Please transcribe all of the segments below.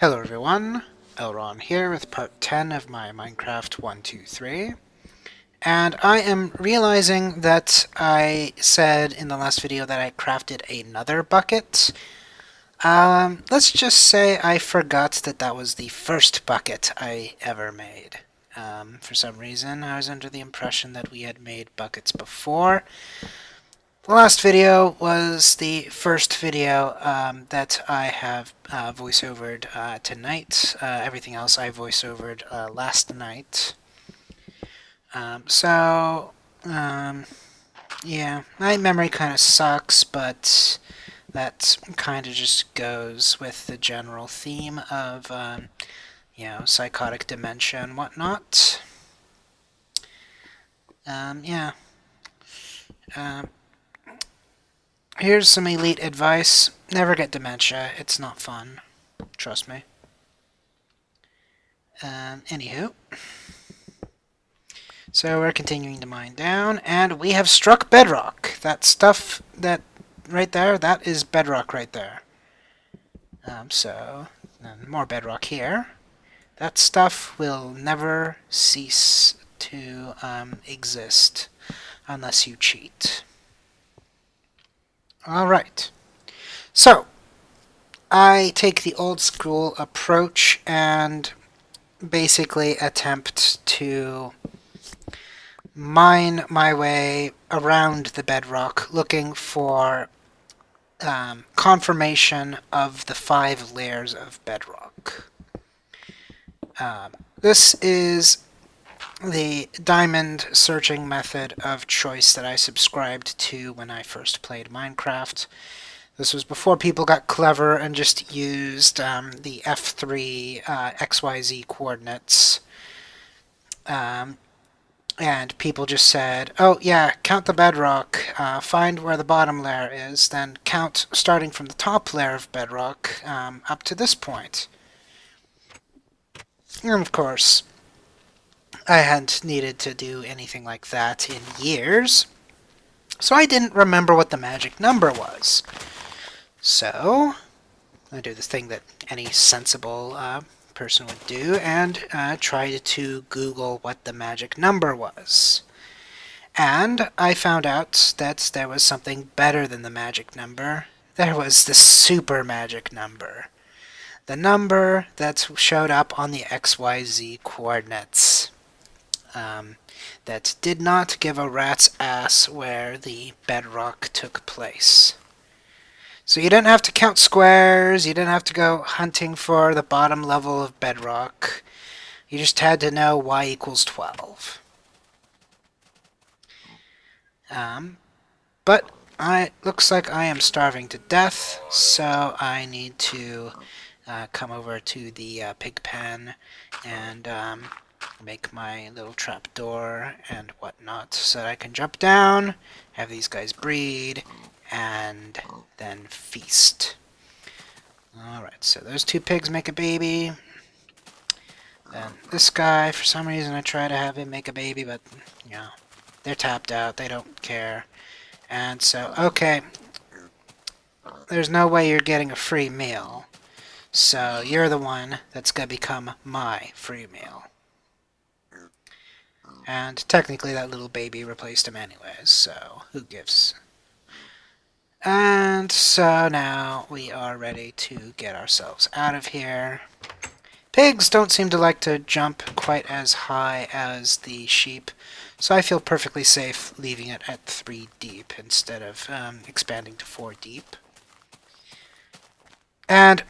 Hello everyone, LRon here with part 10 of my Minecraft 123, and I am realizing that I said in the last video that I crafted another bucket. Let's just say I forgot that that was the first bucket I ever made. For some reason, I was under the impression that we had made buckets before. The last video was the first video that I have voiceovered tonight. Everything else I voiceovered last night. Yeah, my memory kind of sucks, but that kind of just goes with the general theme of, psychotic dementia and whatnot. Yeah. Um, Here's some elite advice. Never get dementia. It's not fun. Trust me. Anywho. So we're continuing to mine down, and we have struck bedrock. That stuff that right there, that is bedrock right there. More bedrock here. That stuff will never cease to exist unless you cheat. Alright. So, I take the old school approach and basically attempt to mine my way around the bedrock looking for confirmation of the 5 layers of bedrock. This is the diamond searching method of choice that I subscribed to when I first played Minecraft. This was before people got clever and just used the F3 XYZ coordinates. And people just said, oh yeah, count the bedrock, find where the bottom layer is, then count starting from the top layer of bedrock up to this point. And of course, I hadn't needed to do anything like that in years, so I didn't remember what the magic number was. So, I do this thing that any sensible person would do, and tried to Google what the magic number was. And I found out that there was something better than the magic number. There was the super magic number. The number that showed up on the XYZ coordinates. That did not give a rat's ass where the bedrock took place. So you didn't have to count squares, you didn't have to go hunting for the bottom level of bedrock. You just had to know y equals 12. But it looks like I am starving to death, so I need to come over to the pig pen and make my little trap door and whatnot so that I can jump down, have these guys breed, and then feast. Alright, so those 2 pigs make a baby. Then this guy, for some reason I try to have him make a baby, but, they're tapped out, they don't care. And so, okay, there's no way you're getting a free meal. So you're the one that's going to become my free meal. And technically that little baby replaced him anyways, so who gives? And so now we are ready to get ourselves out of here. Pigs don't seem to like to jump quite as high as the sheep, so I feel perfectly safe leaving it at 3 deep instead of expanding to 4 deep. And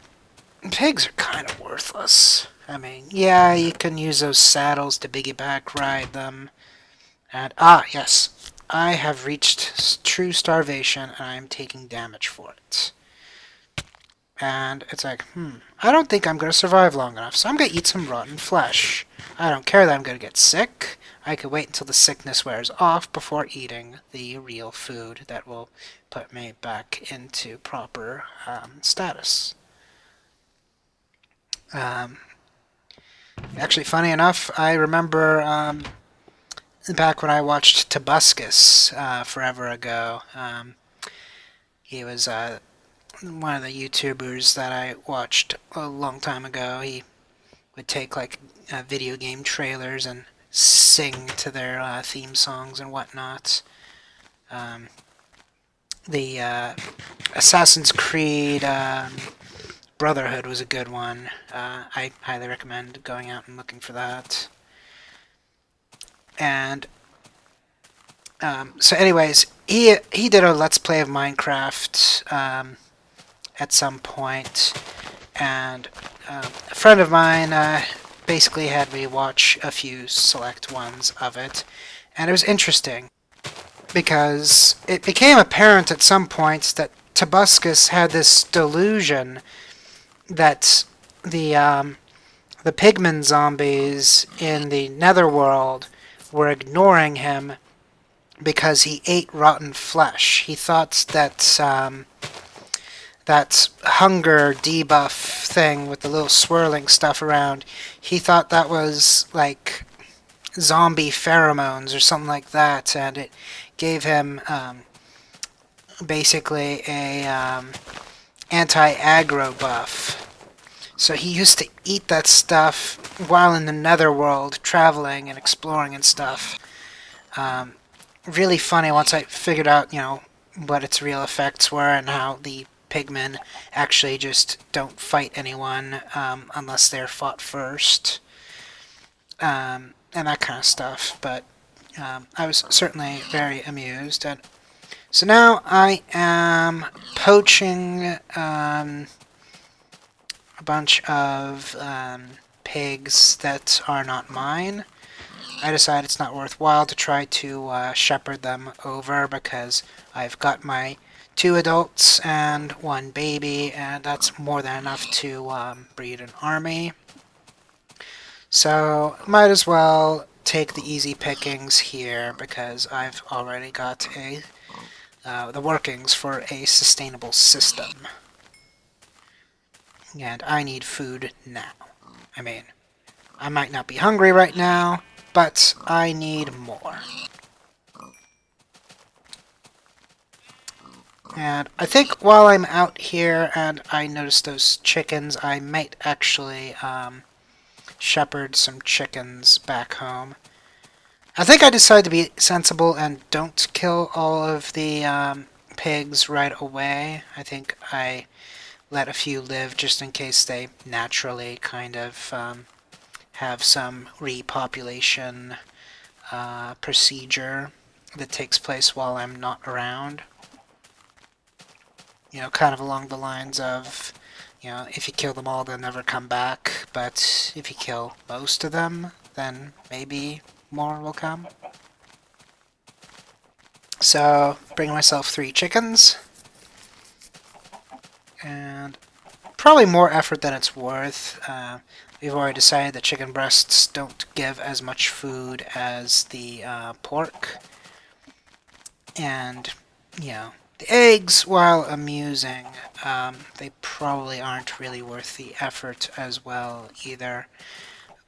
pigs are kind of worthless. I mean, yeah, you can use those saddles to piggyback ride them. And, yes, I have reached true starvation and I am taking damage for it. And it's like, I don't think I'm going to survive long enough, so I'm going to eat some rotten flesh. I don't care that I'm going to get sick. I could wait until the sickness wears off before eating the real food that will put me back into proper status. Actually, funny enough, I remember back when I watched Tobuscus forever ago. He was one of the YouTubers that I watched a long time ago. He would take like video game trailers and sing to their theme songs and whatnot. Um, the Assassin's Creed Brotherhood was a good one. I highly recommend going out and looking for that. And so, anyways, he did a Let's Play of Minecraft at some point, and a friend of mine basically had me watch a few select ones of it, and it was interesting because it became apparent at some point that Tobuscus had this delusion that the pigman zombies in the netherworld were ignoring him because he ate rotten flesh. He thought that that hunger debuff thing with the little swirling stuff around, he thought that was like zombie pheromones or something like that, and it gave him basically a anti-aggro buff. So he used to eat that stuff while in the netherworld, traveling and exploring and stuff. Really funny once I figured out, what its real effects were and how the pigmen actually just don't fight anyone unless they're fought first, and that kind of stuff. But I was certainly very amused. And so now I am poaching a bunch of pigs that are not mine. I decided it's not worthwhile to try to shepherd them over because I've got my 2 adults and 1 baby, and that's more than enough to breed an army. So might as well take the easy pickings here because I've already got the workings for a sustainable system. And I need food now. I mean, I might not be hungry right now, but I need more. And I think while I'm out here and I notice those chickens, I might actually shepherd some chickens back home. I think I decided to be sensible and don't kill all of the pigs right away. I think I let a few live just in case they naturally kind of have some repopulation procedure that takes place while I'm not around. Kind of along the lines of, if you kill them all, they'll never come back, but if you kill most of them, then maybe more will come. So, bringing myself 3 chickens, and probably more effort than it's worth. We've already decided that chicken breasts don't give as much food as the pork, and, the eggs, while amusing, they probably aren't really worth the effort as well either.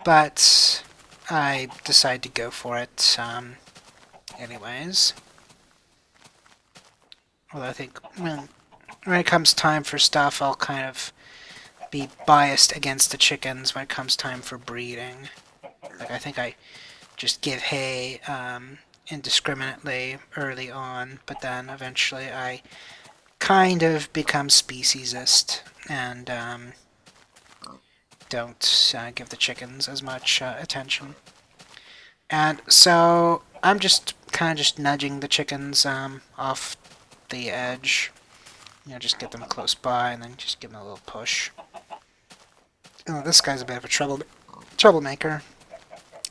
But I decided to go for it anyways. Although I think when it comes time for stuff, I'll kind of be biased against the chickens when it comes time for breeding. Like, I think I just give hay indiscriminately early on, but then eventually I kind of become speciesist and don't give the chickens as much attention. And so I'm just kind of just nudging the chickens off the edge. Just get them close by and then just give them a little push. Oh, this guy's a bit of a troublemaker.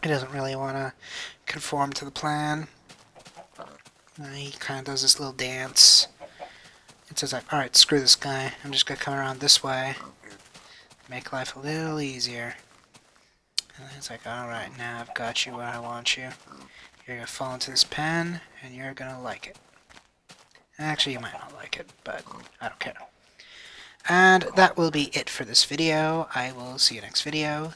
He doesn't really want to conform to the plan. He kind of does this little dance. It says like, alright, screw this guy. I'm just going to come around this way. Make life a little easier. And it's like, alright, now I've got you where I want you. You're going to fall into this pen, and you're going to like it. Actually, you might not like it, but I don't care. And that will be it for this video. I will see you next video.